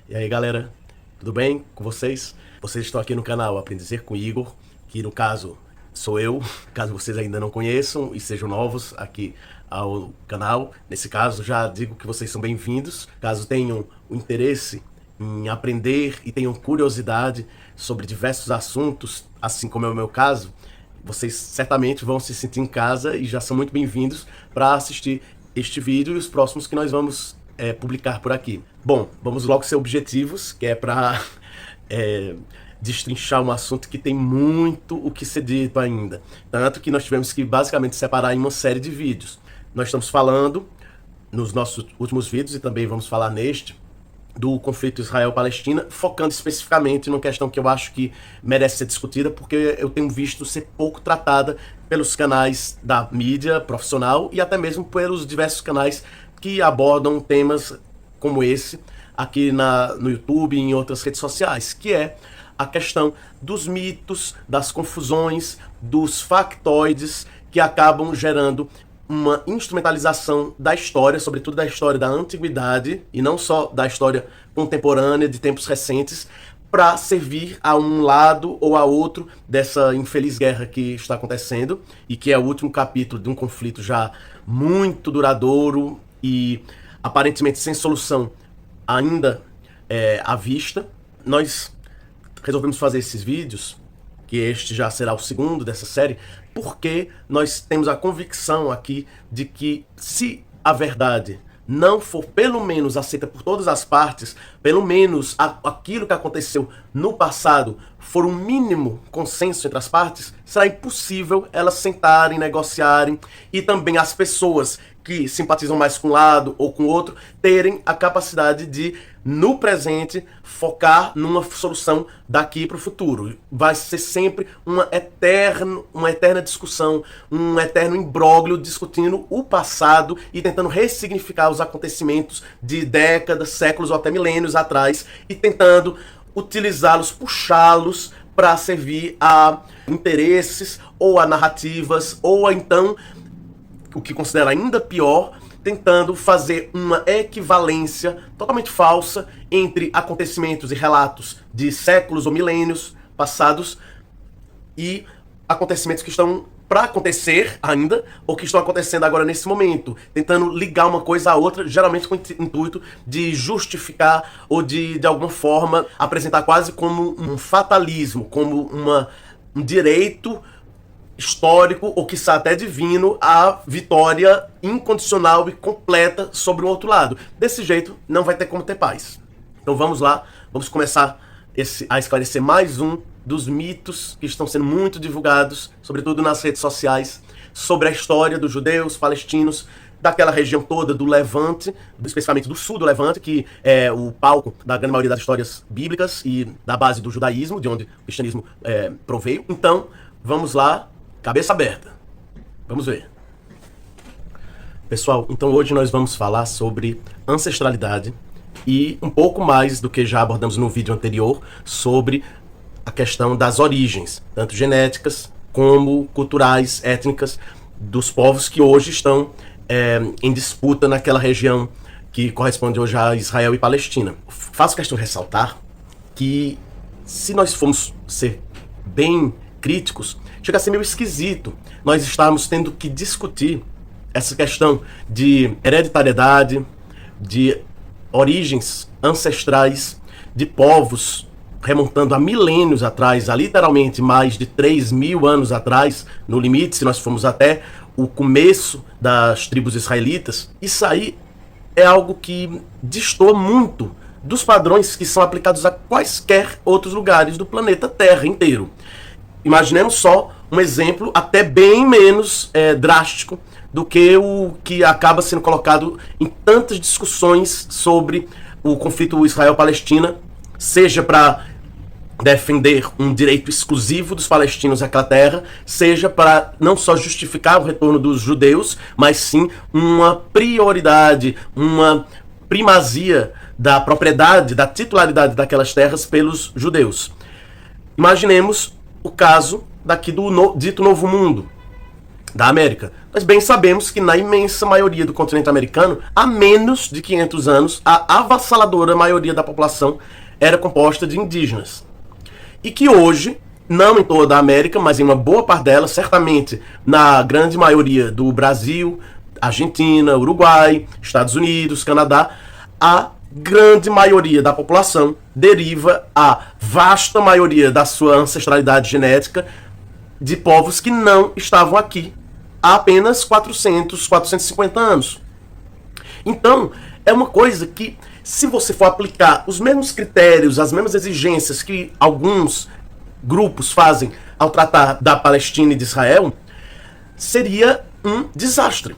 E aí, galera, tudo bem com vocês? Vocês estão aqui no canal Aprender com Igor, que no caso sou eu, caso vocês ainda não conheçam e sejam novos aqui ao canal. Nesse caso, já digo que vocês são bem-vindos. Caso tenham o interesse em aprender e tenham curiosidade sobre diversos assuntos, assim como é o meu caso, vocês certamente vão se sentir em casa e já são muito bem-vindos para assistir este vídeo e os próximos que nós vamos publicar por aqui. Bom, vamos logo ser objetivos, que é para destrinchar um assunto que tem muito o que ser dito ainda. Tanto que nós tivemos que basicamente separar em uma série de vídeos. Nós estamos falando, nos nossos últimos vídeos, e também vamos falar neste, do conflito Israel-Palestina, focando especificamente numa questão que eu acho que merece ser discutida, porque eu tenho visto ser pouco tratada pelos canais da mídia profissional e até mesmo pelos diversos canais que abordam temas como esse aqui no YouTube e em outras redes sociais, que é a questão dos mitos, das confusões, dos factoides que acabam gerando uma instrumentalização da história, sobretudo da história da antiguidade, e não só da história contemporânea de tempos recentes, para servir a um lado ou a outro dessa infeliz guerra que está acontecendo, e que é o último capítulo de um conflito já muito duradouro e aparentemente sem solução ainda à vista. Nós resolvemos fazer esses vídeos, que este já será o segundo dessa série, porque nós temos a convicção aqui de que se a verdade não for pelo menos aceita por todas as partes, pelo menos aquilo que aconteceu no passado for um mínimo consenso entre as partes, será impossível elas sentarem, negociarem, e também as pessoas que simpatizam mais com um lado ou com o outro terem a capacidade de, no presente, focar numa solução daqui para o futuro. Vai ser sempre uma eterna discussão, um eterno imbróglio discutindo o passado e tentando ressignificar os acontecimentos de décadas, séculos ou até milênios atrás e tentando utilizá-los, puxá-los para servir a interesses ou a narrativas ou a, então, o que considera ainda pior, tentando fazer uma equivalência totalmente falsa entre acontecimentos e relatos de séculos ou milênios passados e acontecimentos que estão para acontecer ainda, ou que estão acontecendo agora nesse momento, tentando ligar uma coisa à outra, geralmente com o intuito de justificar ou de alguma forma apresentar quase como um fatalismo, como um direito histórico, ou quiçá até divino, a vitória incondicional e completa sobre o outro lado. Desse jeito, não vai ter como ter paz. Então vamos lá, vamos começar a esclarecer mais um dos mitos que estão sendo muito divulgados, sobretudo nas redes sociais, sobre a história dos judeus, palestinos, daquela região toda do Levante, especificamente do sul do Levante, que é o palco da grande maioria das histórias bíblicas e da base do judaísmo, de onde o cristianismo proveio. Então, vamos lá, cabeça aberta. Vamos ver. Pessoal, então hoje nós vamos falar sobre ancestralidade e um pouco mais do que já abordamos no vídeo anterior sobre a questão das origens, tanto genéticas como culturais, étnicas, dos povos que hoje estão em disputa naquela região que corresponde hoje a Israel e Palestina. Faço questão de ressaltar que, se nós formos ser bem críticos, chega a ser meio esquisito nós estarmos tendo que discutir essa questão de hereditariedade, de origens ancestrais, de povos remontando a milênios atrás, a literalmente mais de 3.000 anos atrás, no limite, se nós formos até o começo das tribos israelitas. Isso aí é algo que destoa muito dos padrões que são aplicados a quaisquer outros lugares do planeta Terra inteiro. Imaginemos só um exemplo até bem menos drástico do que o que acaba sendo colocado em tantas discussões sobre o conflito Israel-Palestina, seja para defender um direito exclusivo dos palestinos àquela terra, seja para não só justificar o retorno dos judeus, mas sim uma prioridade, uma primazia da propriedade, da titularidade daquelas terras pelos judeus. Imaginemos o caso daqui do dito Novo Mundo. da América. Nós bem sabemos que na imensa maioria do continente americano, há menos de 500 anos, a avassaladora maioria da população era composta de indígenas. E que hoje, não em toda a América, mas em uma boa parte dela, certamente na grande maioria do Brasil, Argentina, Uruguai, Estados Unidos, Canadá, a grande maioria da população deriva a vasta maioria da sua ancestralidade genética de povos que não estavam aqui há apenas 450 anos. Então, é uma coisa que, se você for aplicar os mesmos critérios, as mesmas exigências que alguns grupos fazem ao tratar da Palestina e de Israel, seria um desastre.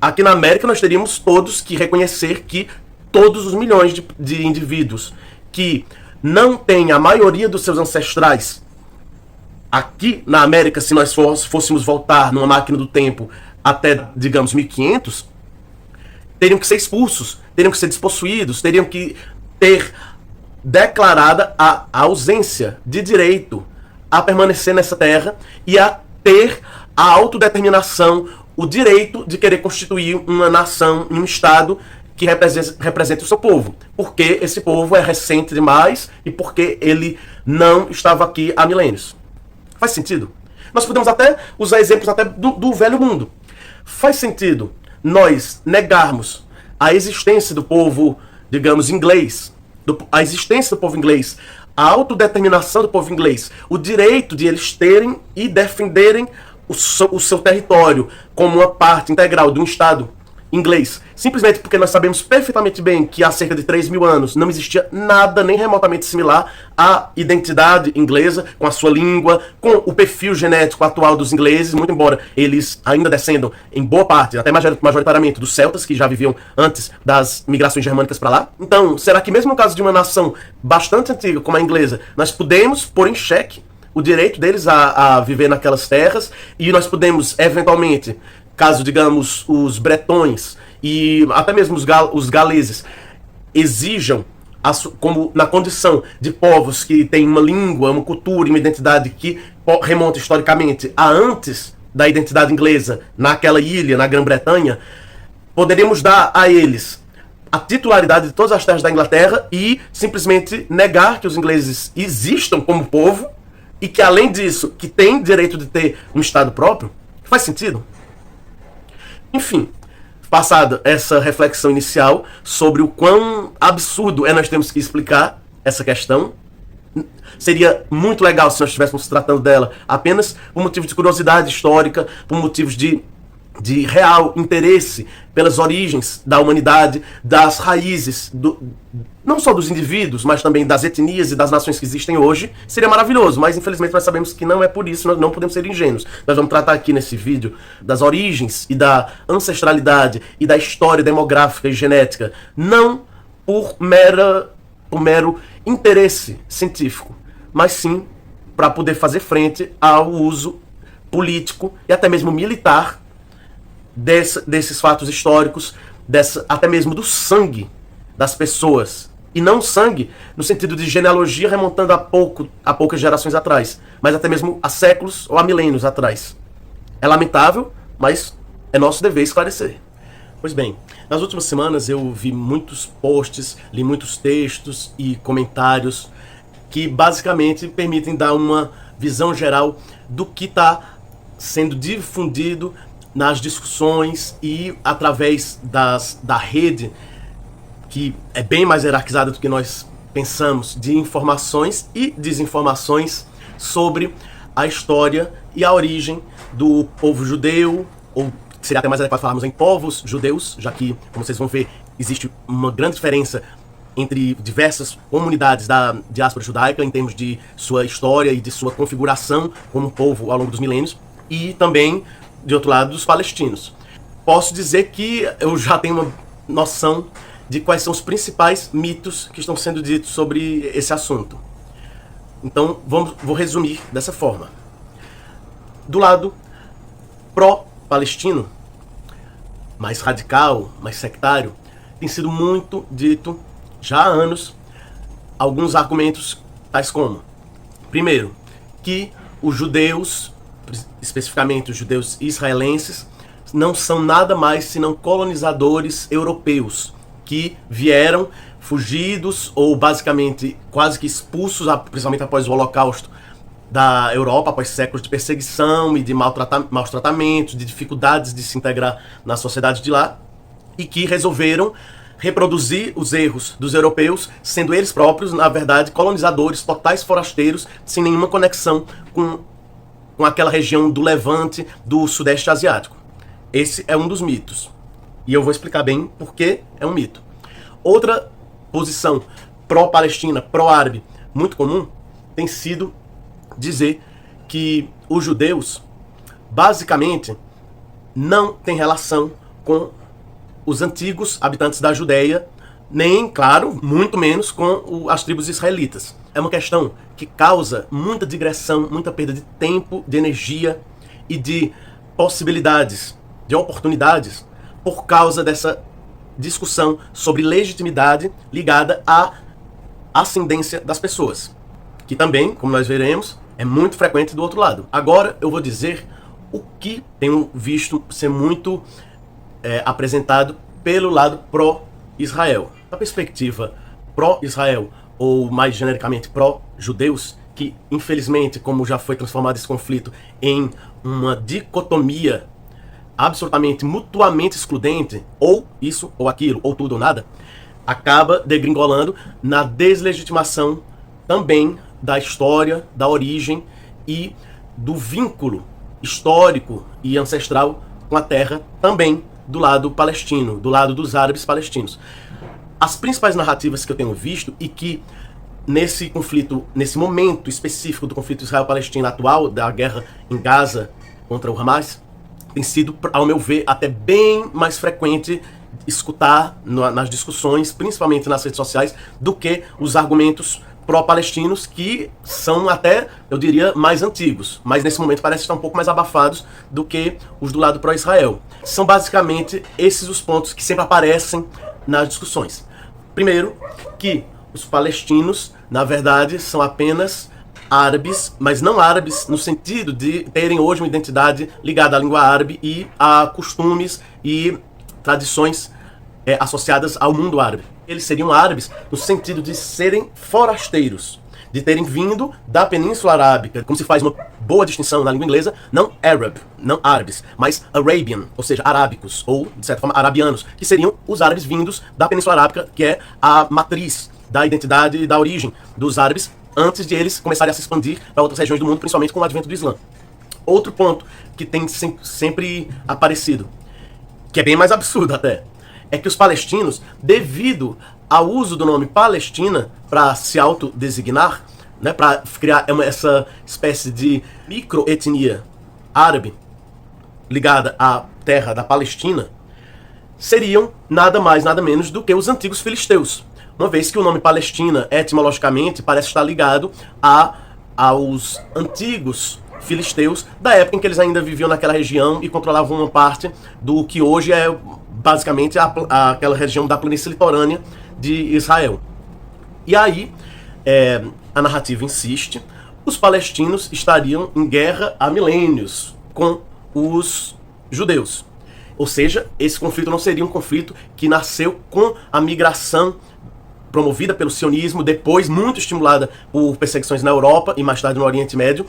Aqui na América nós teríamos todos que reconhecer que todos os milhões de indivíduos que não têm a maioria dos seus ancestrais aqui na América, se nós fôssemos voltar numa máquina do tempo até, digamos, 1500, teriam que ser expulsos, teriam que ser despossuídos, teriam que ter declarada a ausência de direito a permanecer nessa terra e a ter a autodeterminação, o direito de querer constituir uma nação, um Estado que represente o seu povo. Porque esse povo é recente demais e porque ele não estava aqui há milênios. Faz sentido? Nós podemos até usar exemplos até do velho mundo. Faz sentido nós negarmos a existência do povo, digamos, inglês, a existência do povo inglês, a autodeterminação do povo inglês, o direito de eles terem e defenderem o seu território como uma parte integral de um Estado inglês, simplesmente porque nós sabemos perfeitamente bem que há cerca de 3.000 anos não existia nada nem remotamente similar à identidade inglesa, com a sua língua, com o perfil genético atual dos ingleses, muito embora eles ainda descendam em boa parte, até majoritariamente, dos celtas, que já viviam antes das migrações germânicas para lá. Então, será que mesmo no caso de uma nação bastante antiga como a inglesa, nós podemos pôr em xeque o direito deles a viver naquelas terras, e nós podemos, eventualmente, caso, digamos, os bretões e até mesmo os galeses exijam, como na condição de povos que têm uma língua, uma cultura e uma identidade que remonta historicamente a antes da identidade inglesa naquela ilha, na Grã-Bretanha, poderíamos dar a eles a titularidade de todas as terras da Inglaterra e simplesmente negar que os ingleses existam como povo e que, além disso, que têm direito de ter um Estado próprio? Faz sentido? Enfim, passada essa reflexão inicial sobre o quão absurdo nós temos que explicar essa questão, seria muito legal se nós estivéssemos tratando dela apenas por motivos de curiosidade histórica, por motivos de real interesse pelas origens da humanidade, das raízes, não só dos indivíduos, mas também das etnias e das nações que existem hoje. Seria maravilhoso, mas infelizmente nós sabemos que não é por isso, nós não podemos ser ingênuos. Nós vamos tratar aqui nesse vídeo das origens e da ancestralidade e da história demográfica e genética, não por mero interesse científico, mas sim para poder fazer frente ao uso político e até mesmo militar desses fatos históricos, até mesmo do sangue das pessoas. E não sangue no sentido de genealogia remontando a poucas gerações atrás, mas até mesmo a séculos ou a milênios atrás. É lamentável, mas é nosso dever esclarecer. Pois bem, nas últimas semanas eu vi muitos posts, li muitos textos e comentários que basicamente permitem dar uma visão geral do que está sendo difundido nas discussões e através da rede, que é bem mais hierarquizada do que nós pensamos, de informações e desinformações sobre a história e a origem do povo judeu, ou seria até mais adequado falarmos em povos judeus, já que, como vocês vão ver, existe uma grande diferença entre diversas comunidades da diáspora judaica em termos de sua história e de sua configuração como povo ao longo dos milênios, e também, de outro lado, dos palestinos. Posso dizer que eu já tenho uma noção de quais são os principais mitos que estão sendo ditos sobre esse assunto. Então, vou resumir dessa forma. Do lado pró-palestino, mais radical, mais sectário, tem sido muito dito, já há anos, alguns argumentos tais como: primeiro, que os judeus especificamente os judeus israelenses, não são nada mais senão colonizadores europeus que vieram fugidos ou basicamente quase que expulsos, principalmente após o Holocausto, da Europa, após séculos de perseguição e de maus tratamentos, de dificuldades de se integrar na sociedade de lá, e que resolveram reproduzir os erros dos europeus, sendo eles próprios, na verdade, colonizadores, totais forasteiros, sem nenhuma conexão com aquela região do Levante, do Sudeste Asiático. Esse é um dos mitos. E eu vou explicar bem por que é um mito. Outra posição pró-Palestina, pró-árabe, muito comum, tem sido dizer que os judeus, basicamente, não têm relação com os antigos habitantes da Judéia, nem, claro, muito menos com as tribos israelitas. É uma questão que causa muita digressão, muita perda de tempo, de energia e de possibilidades, de oportunidades, por causa dessa discussão sobre legitimidade ligada à ascendência das pessoas, que também, como nós veremos, é muito frequente do outro lado. Agora eu vou dizer o que tenho visto ser muito apresentado pelo lado pró-Israel. Da perspectiva pró-Israel, ou mais genericamente pró-judeus, que infelizmente, como já foi transformado esse conflito em uma dicotomia absolutamente mutuamente excludente, ou isso ou aquilo, ou tudo ou nada, acaba degringolando na deslegitimação também da história, da origem e do vínculo histórico e ancestral com a terra, também do lado palestino, do lado dos árabes palestinos. As principais narrativas que eu tenho visto e que nesse conflito, nesse momento específico do conflito Israel-Palestina atual, da guerra em Gaza contra o Hamas, tem sido, ao meu ver, até bem mais frequente escutar nas discussões, principalmente nas redes sociais, do que os argumentos pró-palestinos, que são até, eu diria, mais antigos, mas nesse momento parece estar um pouco mais abafados do que os do lado pró-Israel. São basicamente esses os pontos que sempre aparecem nas discussões. Primeiro, que os palestinos, na verdade, são apenas árabes, mas não árabes no sentido de terem hoje uma identidade ligada à língua árabe e a costumes e tradições associadas ao mundo árabe. Eles seriam árabes no sentido de serem forasteiros, de terem vindo da Península Arábica, como se faz uma boa distinção na língua inglesa, não Arab, não árabes, mas Arabian, ou seja, arábicos, ou, de certa forma, arabianos, que seriam os árabes vindos da Península Arábica, que é a matriz da identidade e da origem dos árabes, antes de eles começarem a se expandir para outras regiões do mundo, principalmente com o advento do Islã. Outro ponto que tem sempre aparecido, que é bem mais absurdo até, é que os palestinos, devido ao uso do nome Palestina para se autodesignar, né, para criar essa espécie de microetnia árabe ligada à terra da Palestina, seriam nada mais, nada menos do que os antigos filisteus. Uma vez que o nome Palestina, etimologicamente, parece estar ligado aos antigos filisteus da época em que eles ainda viviam naquela região e controlavam uma parte do que hoje é basicamente aquela região da planície litorânea de Israel. E aí, a narrativa insiste, os palestinos estariam em guerra há milênios com os judeus. Ou seja, esse conflito não seria um conflito que nasceu com a migração promovida pelo sionismo, depois muito estimulada por perseguições na Europa e mais tarde no Oriente Médio,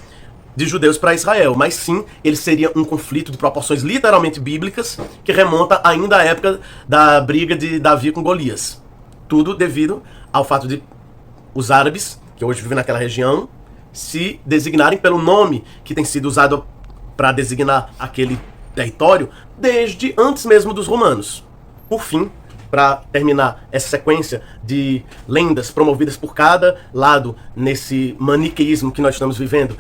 de judeus para Israel, mas sim, ele seria um conflito de proporções literalmente bíblicas, que remonta ainda à época da briga de Davi com Golias. Tudo devido ao fato de os árabes, que hoje vivem naquela região, se designarem pelo nome que tem sido usado para designar aquele território desde antes mesmo dos romanos. Por fim, para terminar essa sequência de lendas promovidas por cada lado nesse maniqueísmo que nós estamos vivendo,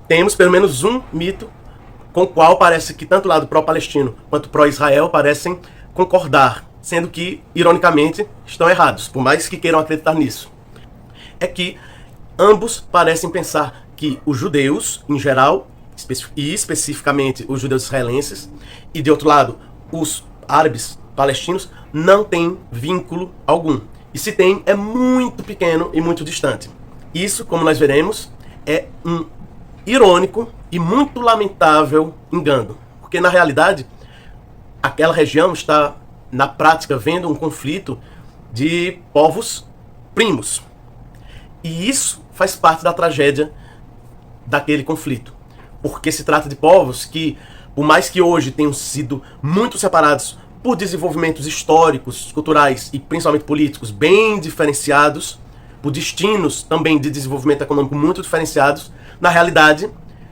temos pelo menos um mito com o qual parece que tanto o lado pró-palestino quanto pró-Israel parecem concordar, sendo que, ironicamente, estão errados, por mais que queiram acreditar nisso. É que ambos parecem pensar que os judeus, em geral, e especificamente os judeus israelenses, e de outro lado, os árabes palestinos, não têm vínculo algum. E se tem, é muito pequeno e muito distante. Isso, como nós veremos, é um irônico e muito lamentável engano. Porque, na realidade, aquela região está, na prática, vendo um conflito de povos primos. E isso faz parte da tragédia daquele conflito. Porque se trata de povos que, por mais que hoje tenham sido muito separados por desenvolvimentos históricos, culturais e principalmente políticos bem diferenciados, por destinos também de desenvolvimento econômico muito diferenciados, na realidade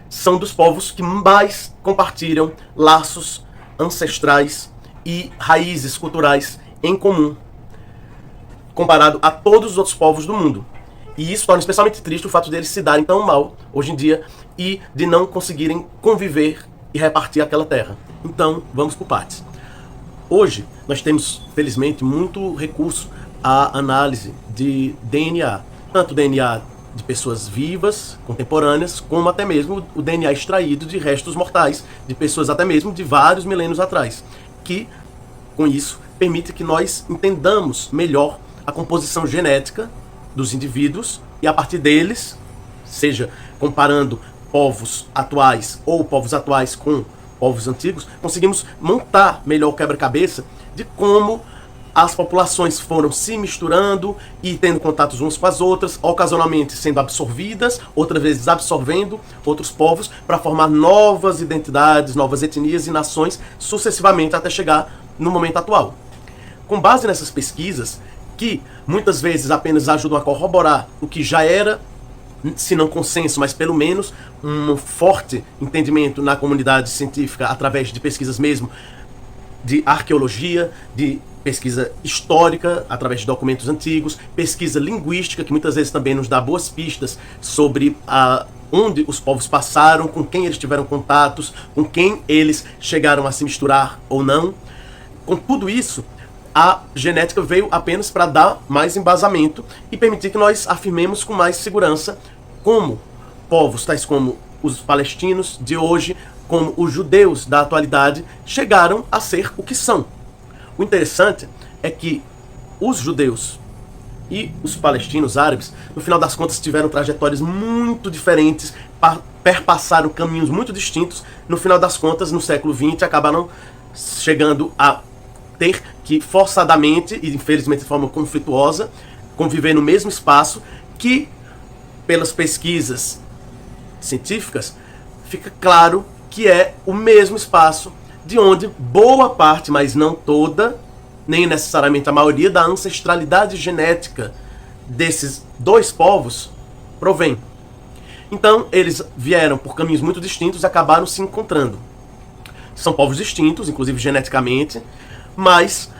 são dos povos que mais compartilham laços ancestrais e raízes culturais em comum, comparado a todos os outros povos do mundo. E isso torna especialmente triste o fato deles se darem tão mal hoje em dia e de não conseguirem conviver e repartir aquela terra. Então, vamos por partes. Hoje, nós temos, felizmente, muito recurso à análise de DNA. Tanto DNA de pessoas vivas, contemporâneas, como até mesmo o DNA extraído de restos mortais, de pessoas até mesmo de vários milênios atrás. Que, com isso, permite que nós entendamos melhor a composição genética dos indivíduos e a partir deles, seja comparando povos atuais ou povos atuais com povos antigos, conseguimos montar melhor o quebra-cabeça de como as populações foram se misturando e tendo contatos umas com as outras, ocasionalmente sendo absorvidas, outras vezes absorvendo outros povos para formar novas identidades, novas etnias e nações, sucessivamente até chegar no momento atual. Com base nessas pesquisas, que muitas vezes apenas ajudam a corroborar o que já era, se não consenso, mas pelo menos um forte entendimento na comunidade científica através de pesquisas mesmo de arqueologia, de pesquisa histórica através de documentos antigos, pesquisa linguística, que muitas vezes também nos dá boas pistas sobre onde os povos passaram, com quem eles tiveram contatos, com quem eles chegaram a se misturar ou não. Com tudo isso, a genética veio apenas para dar mais embasamento e permitir que nós afirmemos com mais segurança como povos tais como os palestinos de hoje, como os judeus da atualidade, chegaram a ser o que são. O interessante é que os judeus e os palestinos árabes, no final das contas, tiveram trajetórias muito diferentes, perpassaram caminhos muito distintos. No final das contas, no século XX, acabaram chegando a ter que forçadamente, e infelizmente de forma conflituosa, conviver no mesmo espaço que, pelas pesquisas científicas, fica claro que é o mesmo espaço de onde boa parte, mas não toda, nem necessariamente a maioria da ancestralidade genética desses dois povos provém. Então, eles vieram por caminhos muito distintos e acabaram se encontrando. São povos distintos, inclusive geneticamente, mas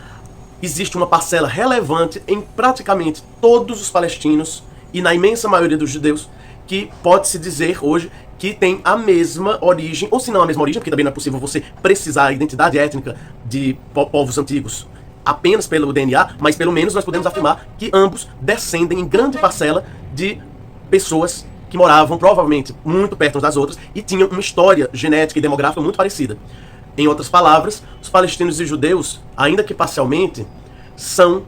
existe uma parcela relevante em praticamente todos os palestinos e na imensa maioria dos judeus que pode-se dizer hoje que tem a mesma origem, ou se não a mesma origem, porque também não é possível você precisar a identidade étnica de povos antigos apenas pelo DNA, mas pelo menos nós podemos afirmar que ambos descendem em grande parcela de pessoas que moravam provavelmente muito perto umas das outras e tinham uma história genética e demográfica muito parecida. Em outras palavras, os palestinos e judeus, ainda que parcialmente, são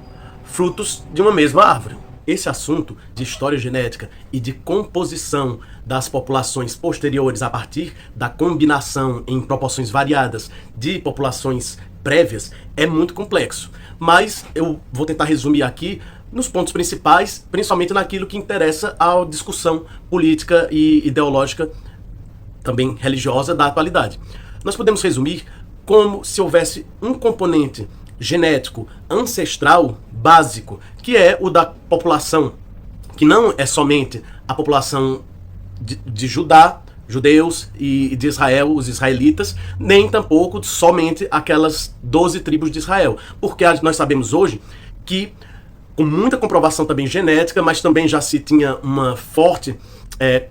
frutos de uma mesma árvore. Esse assunto de história genética e de composição das populações posteriores a partir da combinação em proporções variadas de populações prévias é muito complexo. Mas eu vou tentar resumir aqui nos pontos principais, principalmente naquilo que interessa à discussão política e ideológica, também religiosa, da atualidade. Nós podemos resumir como se houvesse um componente genético ancestral básico, que é o da população, que não é somente a população de Judá, judeus e de Israel, os israelitas, nem tampouco somente aquelas 12 tribos de Israel. Porque nós sabemos hoje que, com muita comprovação também genética, mas também já se tinha uma forte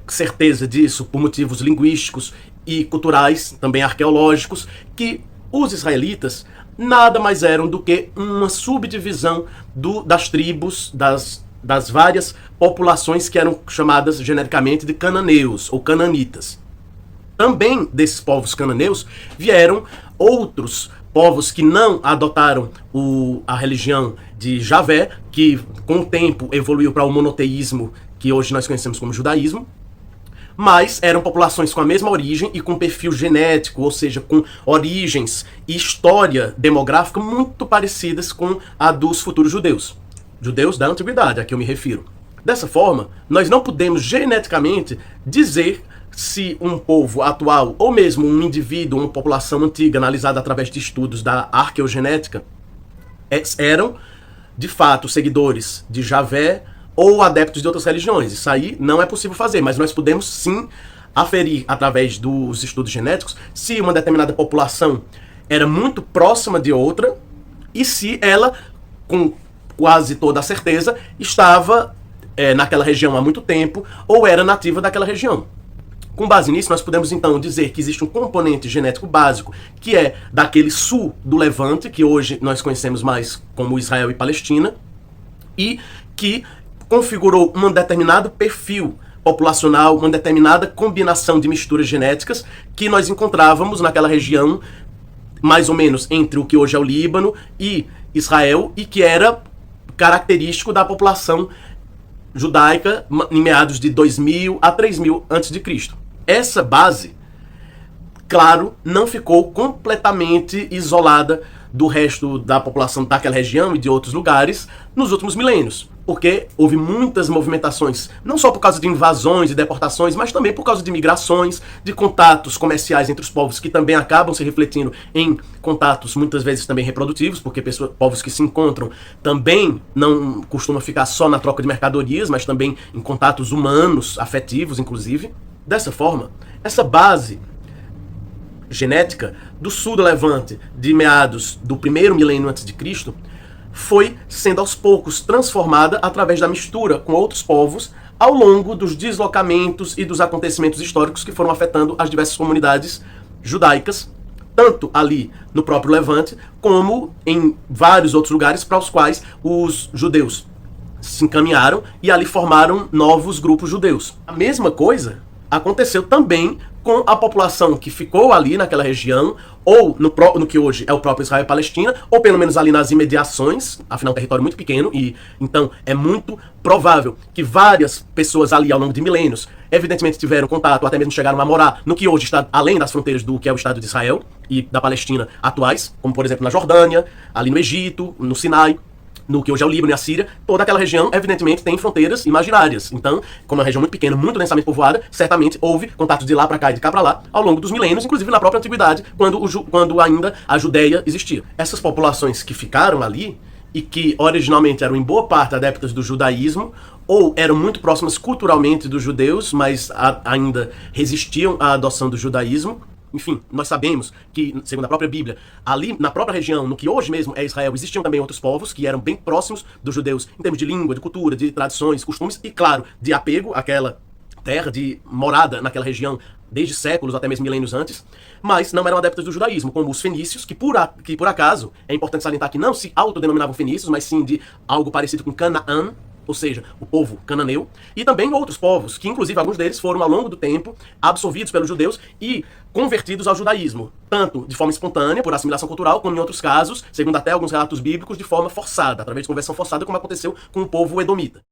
certeza disso por motivos linguísticos e culturais, também arqueológicos, que os israelitas nada mais eram do que uma subdivisão das tribos, das várias populações que eram chamadas genericamente de cananeus ou cananitas. Também desses povos cananeus vieram outros povos que não adotaram a religião de Javé, que com o tempo evoluiu para o monoteísmo, que hoje nós conhecemos como judaísmo, mas eram populações com a mesma origem e com perfil genético, ou seja, com origens e história demográfica muito parecidas com a dos futuros judeus. Judeus da antiguidade, a que eu me refiro. Dessa forma, nós não podemos geneticamente dizer se um povo atual, ou mesmo um indivíduo, uma população antiga, analisada através de estudos da arqueogenética, eram, de fato, seguidores de Javé ou adeptos de outras religiões. Isso aí não é possível fazer, mas nós podemos sim aferir, através dos estudos genéticos, se uma determinada população era muito próxima de outra e se ela, com quase toda a certeza, estava naquela região há muito tempo ou era nativa daquela região. Com base nisso, nós podemos então dizer que existe um componente genético básico que é daquele sul do Levante, que hoje nós conhecemos mais como Israel e Palestina, e que configurou um determinado perfil populacional, uma determinada combinação de misturas genéticas que nós encontrávamos naquela região, mais ou menos entre o que hoje é o Líbano e Israel, e que era característico da população judaica em meados de 2000 a 3000 a.C. Essa base, claro, não ficou completamente isolada do resto da população daquela região e de outros lugares nos últimos milênios, porque houve muitas movimentações, não só por causa de invasões e deportações, mas também por causa de migrações, de contatos comerciais entre os povos que também acabam se refletindo em contatos muitas vezes também reprodutivos, porque povos que se encontram também não costumam ficar só na troca de mercadorias, mas também em contatos humanos, afetivos inclusive. Dessa forma, essa base genética do sul do Levante de meados do primeiro milênio antes de Cristo foi sendo aos poucos transformada através da mistura com outros povos ao longo dos deslocamentos e dos acontecimentos históricos que foram afetando as diversas comunidades judaicas, tanto ali no próprio Levante como em vários outros lugares para os quais os judeus se encaminharam e ali formaram novos grupos judeus. A mesma coisa aconteceu também com a população que ficou ali naquela região, ou no que hoje é o próprio Israel e Palestina, ou pelo menos ali nas imediações, afinal é um território muito pequeno, e então é muito provável que várias pessoas ali ao longo de milênios, evidentemente tiveram contato, ou até mesmo chegaram a morar no que hoje está além das fronteiras do que é o Estado de Israel e da Palestina atuais, como por exemplo na Jordânia, ali no Egito, no Sinai, no que hoje é o Líbano e a Síria. Toda aquela região, evidentemente, tem fronteiras imaginárias. Então, como é uma região muito pequena, muito densamente povoada, certamente houve contatos de lá para cá e de cá para lá ao longo dos milênios, inclusive na própria antiguidade, quando ainda a Judeia existia. Essas populações que ficaram ali e que originalmente eram em boa parte adeptas do judaísmo, ou eram muito próximas culturalmente dos judeus, mas ainda resistiam à adoção do judaísmo. Enfim, nós sabemos que, segundo a própria Bíblia, ali na própria região, no que hoje mesmo é Israel, existiam também outros povos que eram bem próximos dos judeus em termos de língua, de cultura, de tradições, costumes e, claro, de apego àquela terra, de morada naquela região desde séculos, até mesmo milênios antes, mas não eram adeptos do judaísmo, como os fenícios, que por acaso, é importante salientar que não se autodenominavam fenícios, mas sim de algo parecido com Canaã, ou seja, o povo cananeu, e também outros povos, que inclusive alguns deles foram ao longo do tempo absorvidos pelos judeus e convertidos ao judaísmo, tanto de forma espontânea, por assimilação cultural, como em outros casos, segundo até alguns relatos bíblicos, de forma forçada, através de conversão forçada, como aconteceu com o povo edomita.